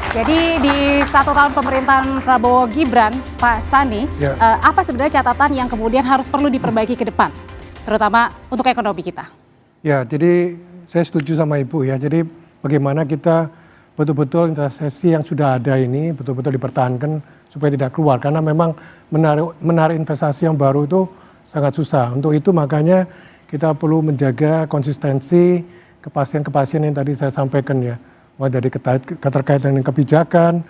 Jadi di 1 tahun pemerintahan Prabowo Gibran, Pak Sani, apa sebenarnya catatan yang kemudian harus perlu diperbaiki ke depan, terutama untuk ekonomi kita? Ya, jadi saya setuju sama Ibu ya. Jadi bagaimana kita betul-betul investasi yang sudah ada ini betul-betul dipertahankan supaya tidak keluar. Karena memang menarik investasi yang baru itu sangat susah. Untuk itu makanya kita perlu menjaga konsistensi kepastian-kepastian yang tadi saya sampaikan ya. Dari keterkait dengan kebijakan,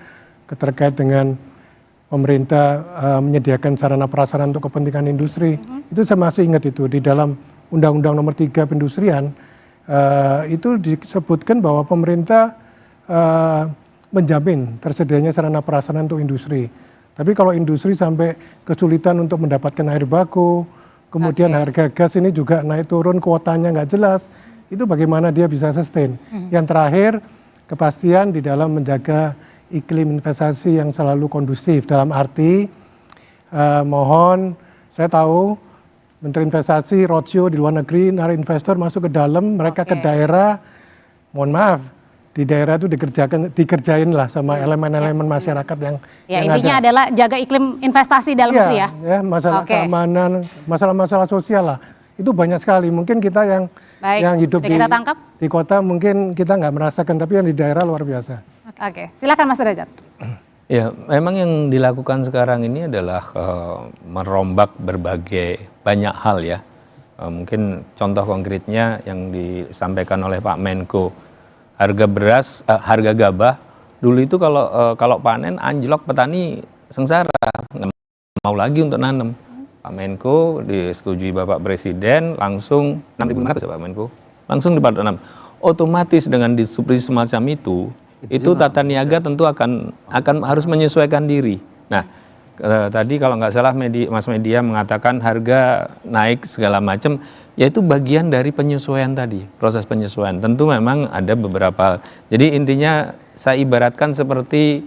keterkait dengan pemerintah menyediakan sarana prasarana untuk kepentingan industri. Itu saya masih ingat itu di dalam Undang-Undang Nomor 3 Perindustrian itu disebutkan bahwa pemerintah menjamin tersedianya sarana prasarana untuk industri. Tapi kalau industri sampai kesulitan untuk mendapatkan air baku, kemudian harga gas ini juga naik turun, kuotanya nggak jelas, itu bagaimana dia bisa sustain. Yang terakhir, kepastian di dalam menjaga iklim investasi yang selalu kondusif. Dalam arti mohon, saya tahu Menteri Investasi roadshow di luar negeri, narik investor masuk ke dalam, mereka ke daerah, mohon maaf, di daerah itu dikerjain lah sama elemen-elemen masyarakat yang intinya ada. adalah jaga iklim investasi dalam negeri ya. Masalah keamanan, masalah-masalah sosial lah. Itu banyak sekali. Mungkin kita yang hidup di kota mungkin kita nggak merasakan, tapi yang di daerah luar biasa. Oke, silakan Mas Derajat. Ya, memang yang dilakukan sekarang ini adalah merombak berbagai banyak hal ya. Mungkin contoh konkretnya yang disampaikan oleh Pak Menko, harga beras, harga gabah dulu itu kalau panen anjlok, petani sengsara, nggak mau lagi untuk nanam. Pak Menko disetujui Bapak Presiden, langsung 6.500 ya Pak Menko, langsung ditanam. Otomatis dengan disubsidi semacam itu tata niaga tentu akan harus menyesuaikan diri. Nah, tadi kalau nggak salah Mas Media mengatakan harga naik segala macam, yaitu bagian dari penyesuaian tadi, proses penyesuaian. Tentu memang ada beberapa. Jadi intinya saya ibaratkan seperti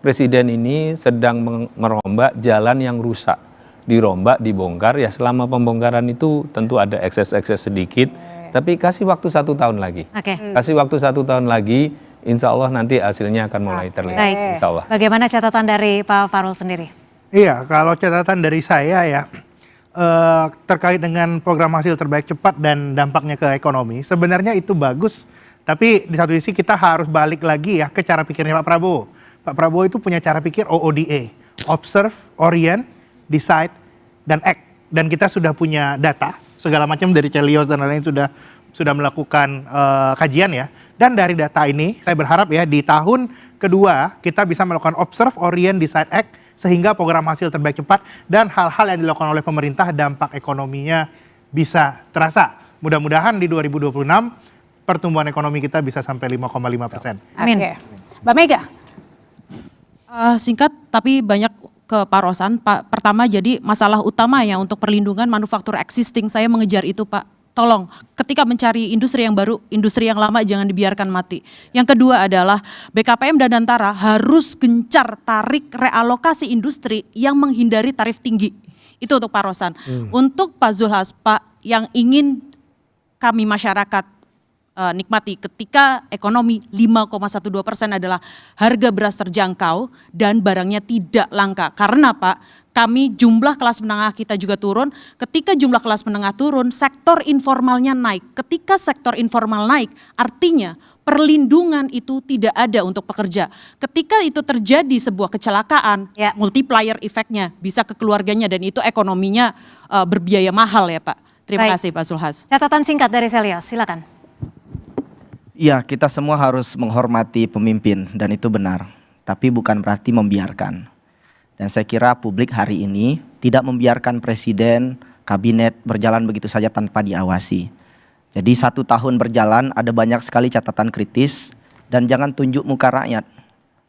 Presiden ini sedang merombak jalan yang rusak. Dirombak, dibongkar, ya selama pembongkaran itu tentu ada ekses-ekses sedikit, tapi kasih waktu 1 tahun lagi. Kasih waktu 1 tahun lagi, insya Allah nanti hasilnya akan mulai terlihat. Baik. Insya Allah. Bagaimana catatan dari Pak Farul sendiri? Iya, kalau catatan dari saya ya, terkait dengan program hasil terbaik cepat dan dampaknya ke ekonomi, sebenarnya itu bagus, tapi di satu sisi kita harus balik lagi ya ke cara pikirnya Pak Prabowo. Pak Prabowo itu punya cara pikir OODA, Observe, Orient, Decide, dan Act. Dan kita sudah punya data, segala macam dari Celios dan lain-lain sudah melakukan kajian ya. Dan dari data ini, saya berharap ya di tahun kedua kita bisa melakukan Observe, Orient, Decide, Act, sehingga program hasil terbaik cepat dan hal-hal yang dilakukan oleh pemerintah dampak ekonominya bisa terasa. Mudah-mudahan di 2026 pertumbuhan ekonomi kita bisa sampai 5,5%. Amin. Mbak Mega. Singkat tapi banyak ke Pak Rosan. Pak, pertama jadi masalah utama ya untuk perlindungan manufaktur existing, saya mengejar itu Pak. Tolong ketika mencari industri yang baru, industri yang lama jangan dibiarkan mati. Yang kedua adalah BKPM dan Danantara harus gencar tarik realokasi industri yang menghindari tarif tinggi. Itu untuk Pak Rosan. Untuk Pak Zulhas, Pak, yang ingin kami masyarakat nikmati ketika ekonomi 5,12% adalah harga beras terjangkau dan barangnya tidak langka. Karena Pak, kami jumlah kelas menengah kita juga turun. Ketika jumlah kelas menengah turun, sektor informalnya naik. Ketika sektor informal naik, artinya perlindungan itu tidak ada untuk pekerja. Ketika itu terjadi sebuah kecelakaan, multiplier efeknya bisa ke keluarganya dan itu ekonominya berbiaya mahal ya Pak. Terima kasih Pak Zulhas. Catatan singkat dari Celios, silakan. Ya, kita semua harus menghormati pemimpin dan itu benar. Tapi bukan berarti membiarkan. Dan saya kira publik hari ini tidak membiarkan presiden, kabinet berjalan begitu saja tanpa diawasi. Jadi 1 tahun berjalan ada banyak sekali catatan kritis dan jangan tunjuk muka rakyat.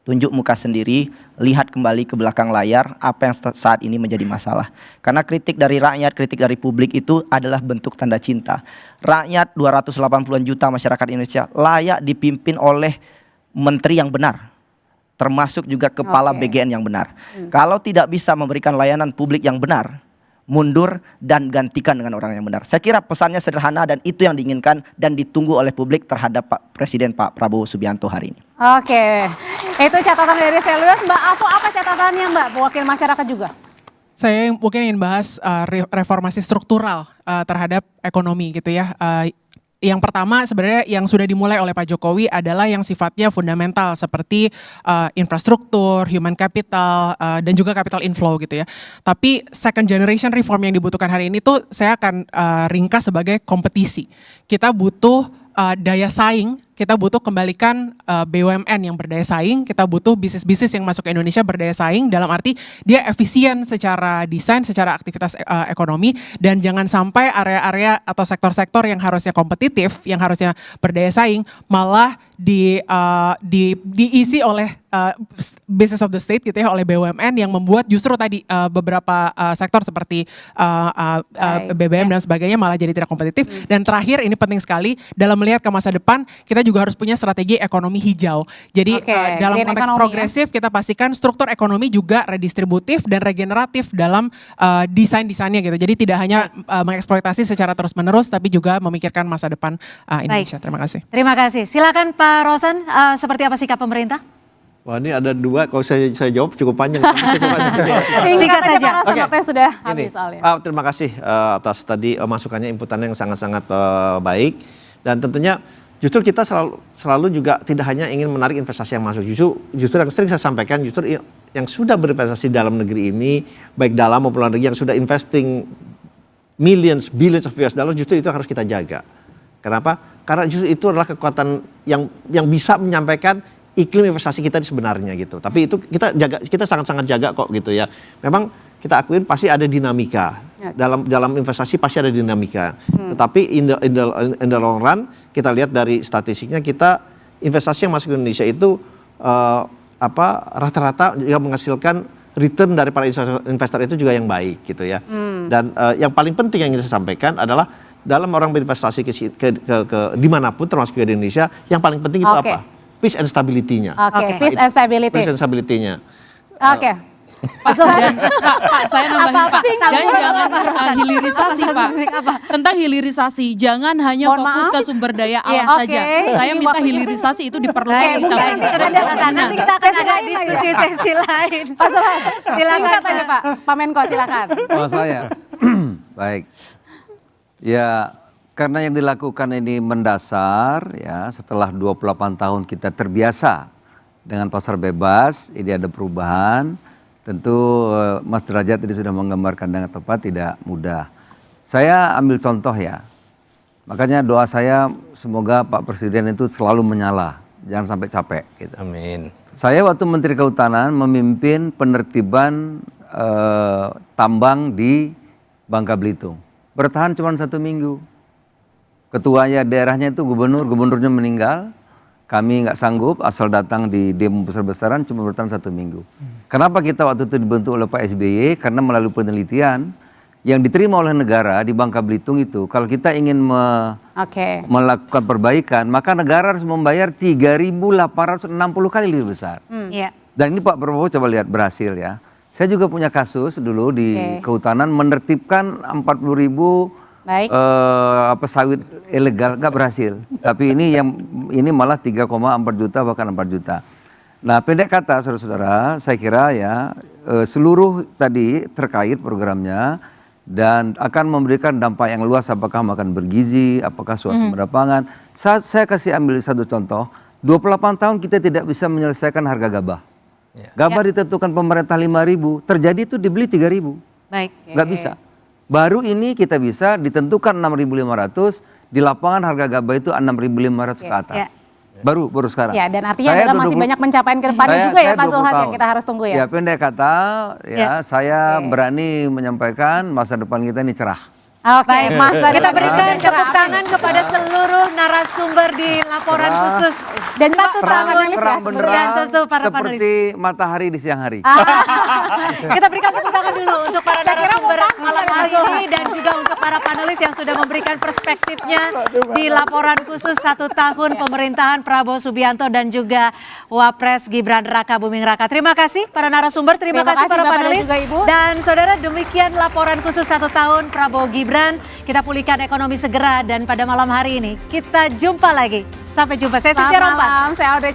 Tunjuk muka sendiri, lihat kembali ke belakang layar apa yang saat ini menjadi masalah. Karena kritik dari rakyat, kritik dari publik itu adalah bentuk tanda cinta. Rakyat 280-an juta masyarakat Indonesia layak dipimpin oleh menteri yang benar. Termasuk juga kepala BGN yang benar. Kalau tidak bisa memberikan layanan publik yang benar, mundur dan gantikan dengan orang yang benar. Saya kira pesannya sederhana dan itu yang diinginkan dan ditunggu oleh publik terhadap Pak Presiden Pak Prabowo Subianto hari ini. Oke, itu catatan dari Selyus. Mbak Afu, apa catatannya Mbak, wakil masyarakat juga? Saya mungkin ingin bahas reformasi struktural terhadap ekonomi gitu ya. Yang pertama sebenarnya yang sudah dimulai oleh Pak Jokowi adalah yang sifatnya fundamental seperti infrastruktur, human capital, dan juga capital inflow gitu ya. Tapi second generation reform yang dibutuhkan hari ini tuh saya akan ringkas sebagai kompetisi. Kita butuh daya saing, kita butuh kembalikan BUMN yang berdaya saing, kita butuh bisnis-bisnis yang masuk ke Indonesia berdaya saing, dalam arti dia efisien secara desain, secara aktivitas ekonomi, dan jangan sampai area-area atau sektor-sektor yang harusnya kompetitif, yang harusnya berdaya saing, malah diisi oleh business of the state gitu ya, oleh BUMN yang membuat justru tadi beberapa sektor seperti BBM dan sebagainya malah jadi tidak kompetitif. Dan terakhir ini penting sekali dalam melihat ke masa depan, kita juga harus punya strategi ekonomi hijau. Jadi dalam konteks progresif kita pastikan struktur ekonomi juga redistributif dan regeneratif dalam desain-desainnya gitu. Jadi tidak hanya mengeksploitasi secara terus-menerus tapi juga memikirkan masa depan Indonesia. Terima kasih. Terima kasih. Silakan Pak Rosan, seperti apa sikap pemerintah? Wah, ini ada dua, kalau saya jawab cukup panjang. Singkat saja Pak Rosan, waktunya sudah habis soalnya. Terima kasih atas tadi masukannya, inputannya yang sangat-sangat baik. Dan tentunya justru kita selalu juga tidak hanya ingin menarik investasi yang masuk. Justru yang sering saya sampaikan, justru yang sudah berinvestasi dalam negeri ini, baik dalam maupun luar negeri, yang sudah investing millions, billions of US dollar, justru itu harus kita jaga. Kenapa? Karena justru itu adalah kekuatan yang bisa menyampaikan iklim investasi kita di sebenarnya gitu. Tapi itu kita sangat-sangat jaga kok gitu ya. Memang kita akuin pasti ada dinamika. Dalam investasi pasti ada dinamika. Tetapi in the long run kita lihat dari statistiknya, kita investasi yang masuk ke Indonesia itu rata-rata juga menghasilkan return dari para investor itu juga yang baik gitu ya. Dan yang paling penting yang ingin saya sampaikan adalah dalam orang berinvestasi ke dimanapun termasuk ke Indonesia, yang paling penting itu apa? Peace and stability-nya. Peace and stability. Peace and stability-nya. Pak, saya nambahin Pak, dan jangan hilirisasi Pak. Tentang hilirisasi, jangan hanya fokus ke sumber daya alam saja. Saya minta hilirisasi itu diperluas. Nanti kita akan ada diskusi sesi lain. Pak Zulhas, silakan tanya Pak. Pak Menko silakan. Oh saya, baik. Ya, karena yang dilakukan ini mendasar ya, setelah 28 tahun kita terbiasa dengan pasar bebas, ini ada perubahan. Tentu Mas Derajat tadi sudah menggambarkan dengan tepat, tidak mudah. Saya ambil contoh ya, makanya doa saya semoga Pak Presiden itu selalu menyala, jangan sampai capek. Gitu. Amin. Saya waktu Menteri Kehutanan memimpin penertiban tambang di Bangka Belitung. Bertahan cuma 1 minggu. Ketuanya daerahnya itu gubernurnya meninggal. Kami nggak sanggup, asal datang di demo besar-besaran cuma bertahan 1 minggu. Kenapa kita waktu itu dibentuk oleh Pak SBY? Karena melalui penelitian yang diterima oleh negara di Bangka Belitung itu, kalau kita ingin melakukan perbaikan, maka negara harus membayar 3.860 kali lebih besar. Dan ini Pak Prabowo coba lihat berhasil ya. Saya juga punya kasus dulu di Kehutanan menertibkan 40.000 sawit ilegal, nggak berhasil. Tapi ini malah 3,4 juta bahkan 4 juta. Nah, pendek kata saudara-saudara, saya kira ya seluruh tadi terkait programnya dan akan memberikan dampak yang luas, apakah makan bergizi, apakah suasembada pangan. Saya kasih ambil satu contoh, 28 tahun kita tidak bisa menyelesaikan harga gabah. Gabah ditentukan pemerintah 5.000, terjadi itu dibeli 3.000. Nggak bisa. Baru ini kita bisa ditentukan 6.500, di lapangan harga gabah itu 6.500 ke atas. Baru sekarang. Ya, dan artinya adalah masih banyak pencapaian ke depannya juga ya Pak Zulhas yang kita harus tunggu ya. Ya, pendek kata ya saya berani menyampaikan masa depan kita ini cerah. Masa kita berikan tepuk tangan kepada seluruh narasumber di laporan khusus. Dan satu tangan terang benderang tentu para panelis. Seperti matahari di siang hari. Kita berikan tepuk tangan dulu untuk para narasumber malam hari ini dan juga untuk para panelis yang sudah memberikan perspektifnya di laporan khusus 1 tahun pemerintahan Prabowo Subianto dan juga Wapres Gibran Raka Buming Raka. Terima kasih para narasumber, terima kasih para Bapak dan panelis. juga Ibu. Dan saudara, demikian laporan khusus 1 tahun Prabowo Gibran. Kita pulihkan ekonomi segera dan pada malam hari ini kita jumpa lagi. Sampai jumpa. Saya Cynthia Rompas. Saya Audrey